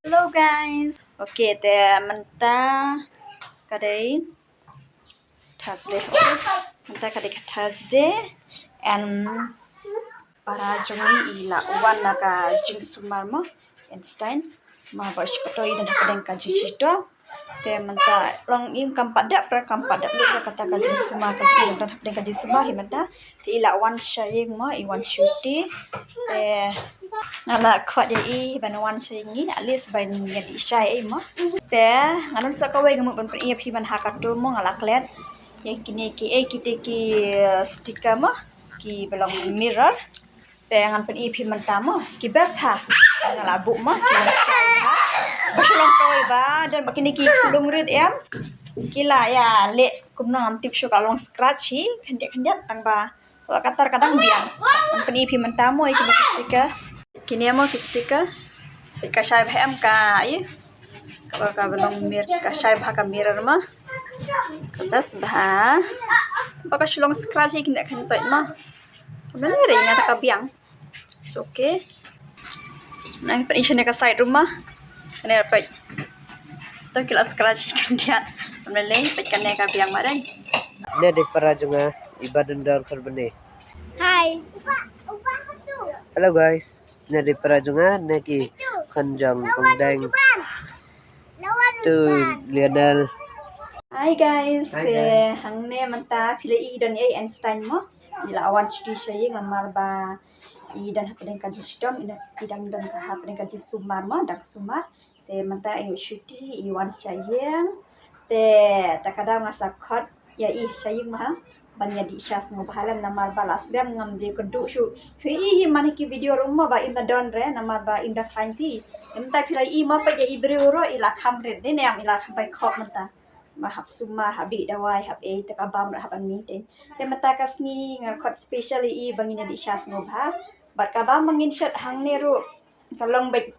Hello guys. Okay, te mentah kadai Thursday. Okay. Mentah kadai Thursday and para jongi ila wan naka jing sumar mo Einstein ma bash koto ida nakadeng ka jishito te mentah long im kampada lu kata ka jing sumar ka jing dan nakadeng ka jing sumar himenta te ila wan sharing mo I wan shuti te ngala khot ya I banawan sayingi alis ban ngadi syai mo te nganon sa kawai gamu ban pria phi ban hakatu mo ngala klet ya kini ki kite ki sticker mo ki belong mirror te ngan pen iphi man tamo ki best ha ngala bu mo pasulong kawai ba dan bakini ki lung red em kila ya le kumna am tip syo kalong scratchy khandiat tang ba katar kadang biang pen iphi man tamo kini ki sticker kini mo ki sticker ka syai bhm ka I ka belong mir ka syai bha ka mirror ma best bah baka sulong scratchy kini khan soi ma bener ya ta ka biang it's okay nang pen ka side rumah ne pa to kila scratch kan dia meleng pe kan ka biang madan Ne di Parajunga ibadan dar perbene. Hai. Hello guys. Ne di Parajunga ne ki khanjang kongdang tu Lionel. Hi guys, Hi guys. hang ne manta pila I dan ai Einstein mo ila awan studi saying ngamar ba I dan hapden ka jistom idang dan ka hapden ka jisumar mo dak sumar te manta ayo shuti I wan saying te takada masa khot ya I saying ma banya di syas mo bahalan namar balas dem ngam di kedu shu I mani ki video rumah ba inda don re namar ba inda kanti manta pila I ma pa ya I bro ila kamre ne yang ila kampai khot manta mahap sumar habi dawai hab takabam hab meeting te mata kasni ngakot special I bangina di syas mo ba bat kabam mangin shat hang neru kalong baik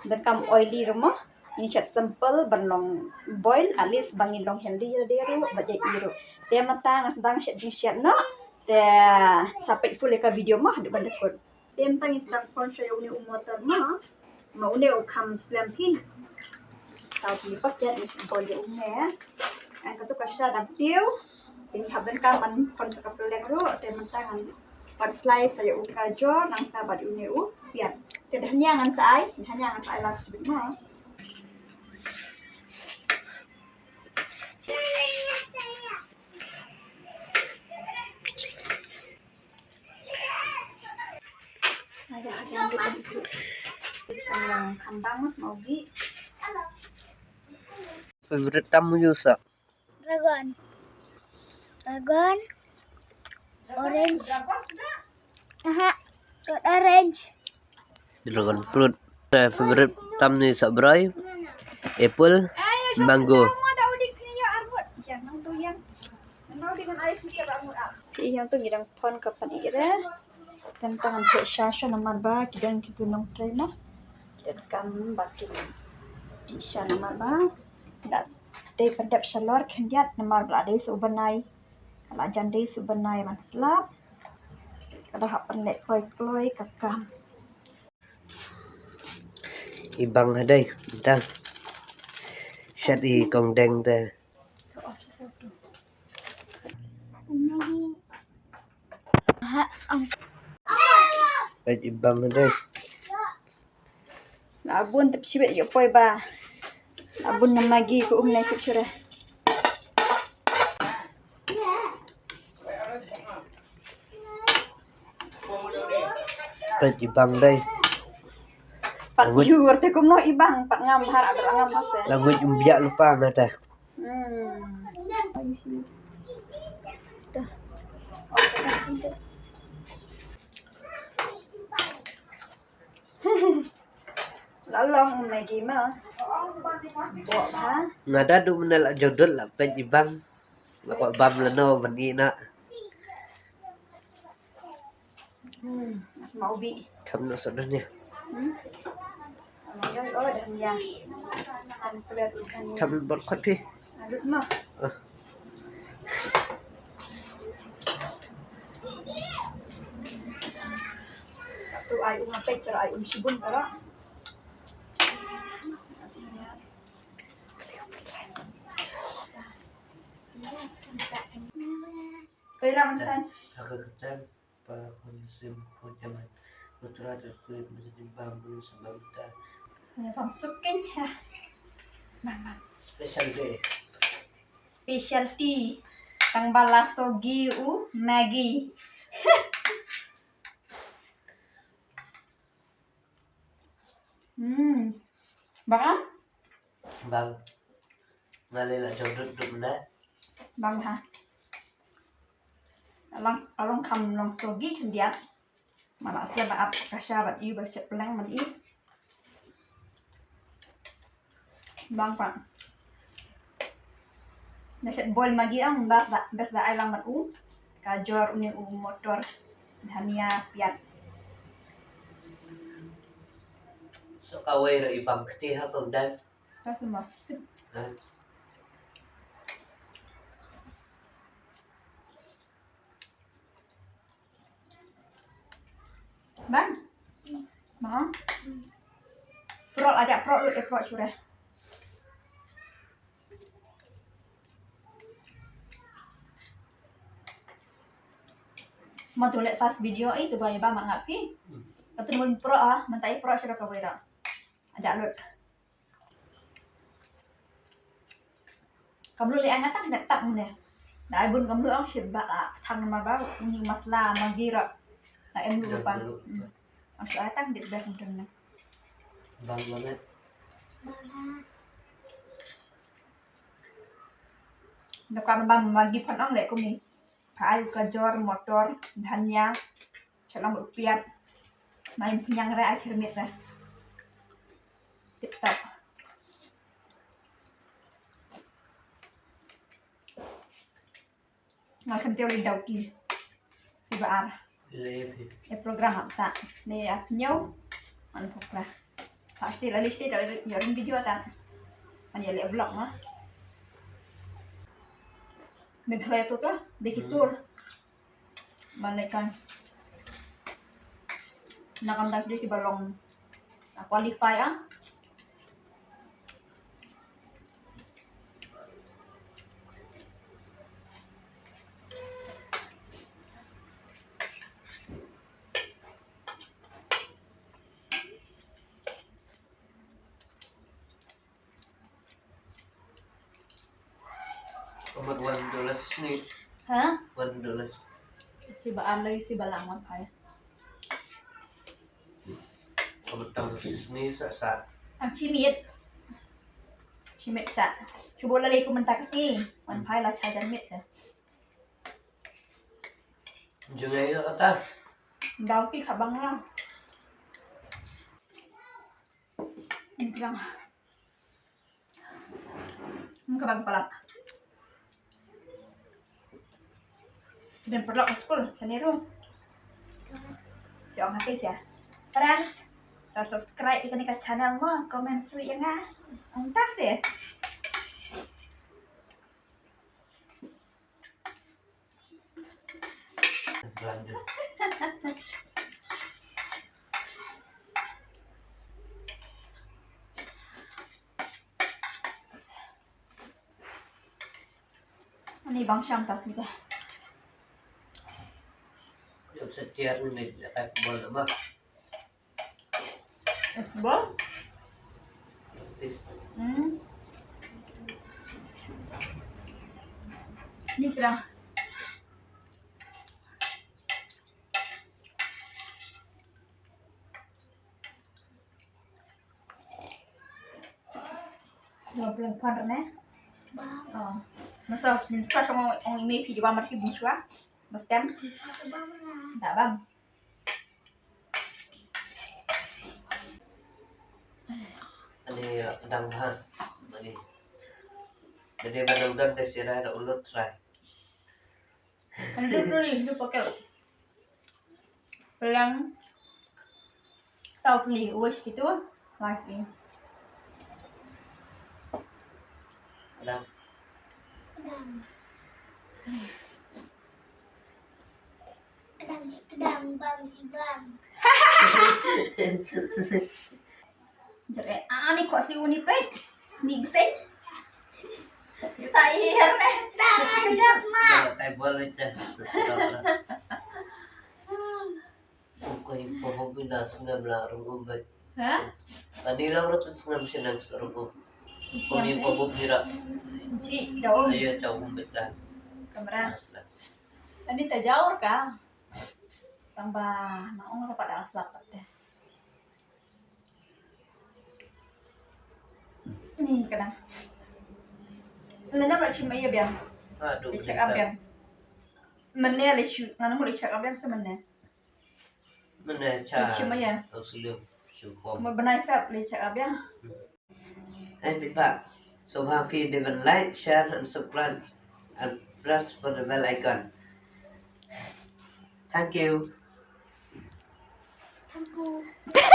dan kam oily rumo ini chat simple banlong boil alis bangin long healthy deru baje iru te mata ngas dang shat jing shat no te sampai full ka video mah de bandekut te mata install phone show uni umotor ma une ukam slam pin sau khi bắt chết mình sẽ bồi dưỡng nè anh có tất cả đặc tiêu thì học bên cam mình còn sẽ gặp lên rồi thì mình ta ngắn còn slice sẽ dùng cái jo nang ta bật uống nhiều biar thì hanya ngan sai last bit mà ada yang gitu sekarang kambang mas mau gi Favorite tamu Yusa. Dragon. Orange. Aha. Red orange. Dragon fruit. Favorite tam ni sabrai. Apple. Mango. Yang tu girang pon kapan ira tentang untuk syasha nomor ba kidang kitu nong try mo dan kam bakin di sya nomor ba dat te pendap shalor khandiat nomor ba dei subanai kala jan dei subanai man slap kada hap pendek kloi kakam Ibang hadai. Dah. Shat I kongdang te. Ibang hadai. Abun tep sibet yo poi ba. Abun namagi ko umnai kucure. Ibang dai. Pat yu te kumno ibang pat ngam har ada ngam hase. Language umbiak lupa ngata. Lalong Maggie ma. Buat ha. Nada du menel jodol lah pen ibang. Lakwa bam leno bani na. Mas mau bi. Kam no sodanya. Oh dan ya. Kan pelet ikan. Kam berkot pi. Adut ma. Tu ai umapek pero ai sibun pero. Peram kan. Aku ketan konsum jaman putra terkuat menjadi bambu sebab dah Bang sukin ha. Bang. special day. Specialty tang balasogi Maggie. Bang Bang ngalila jodoh dum bang ha. Along kam long sogi kan dia. Mana asla ba ap kasya bat yu ba chat pelang man i. Bang pak. Nasyat boil magi ang bas da ay lang mat kajor uni motor dhania piat. so kawai ra ibang keti ha dan Tas semua. Bang. Bang. Prok aja prok lu prok curah. Mau tuh lihat fast video itu banyak banget ngapi. Ketemu pro mentai pro sudah kawira. Ajak lut. Kamu lihat anak tak nak mana? Nah, ibun kamu ang sibat thang nama bau ni masla magira. Nah, em lupa. Ang atang dit dah mungkin. bang banget. Nakam bang magi panang lek kumi. Paai kajor motor dhania chalang upiat. Main penyang ra akhir mit dah. TikTok. Ngakan teori dauki. Si baar. Levi Program hamsa. Ni nyau. An pokla. Pasti la listi dari yarin video ta. An yale vlog mah. Meghlaya tu ka dikitur. Malaikan. Nakamdak di balong qualify umat $1 nih ha? $1 Si baan lagi si balangon ay. umat tang nih sa Ang chimit. Chimit sa. Coba lagi ko mentak kasi. Man pai la chai dan mit sa. jungay na kata Daw pi kabang lang. Ini lang. Ang kabang pala. Dan perlu ke school, seniru. Jangan hati ya. Friends, sa subscribe ikan ikan channel mo, comment sweet ya nga. Ang tas ya. lanjut Ini bang syam tas gitu. yung sa chair ni type ball naman Bol? practice Ini kira. Dua bulan pandang eh? Oh, masa minta sama orang ini video bang mereka bincang, mas kan? Tak bang. ani kadanghan lagi jadi badang-badang deh sira ada ulut try Ini dulu pakai pelang tahu beli uas gitu lagi. kadang Kedang bang si bang. Jadi ani kok si Unipet ni besen. Kita ihar nih. Tangan jap mak. kayak boleh dah. Kung ipahobi na nga blarong umbay. Hah? Kanila orang tuh senang senang seru ko. Kung ipabubira, Ci, jauh. ayo jauh umbay dah. Kamera. Asla. Tadi tak jauh kah? Tambah naong ra pada aslapat deh. Nih kadang. Lena berarti cuma iya biang. Aduh. Lecek abang. Mana lecek? Nganu mau lecek abang semana? Mana cha? Cuma ya. Auslium. Syufom. Mau benai fab lecek abang. Pak. So happy they will like, share, and subscribe, and press for the bell icon. Thank you. Thank you.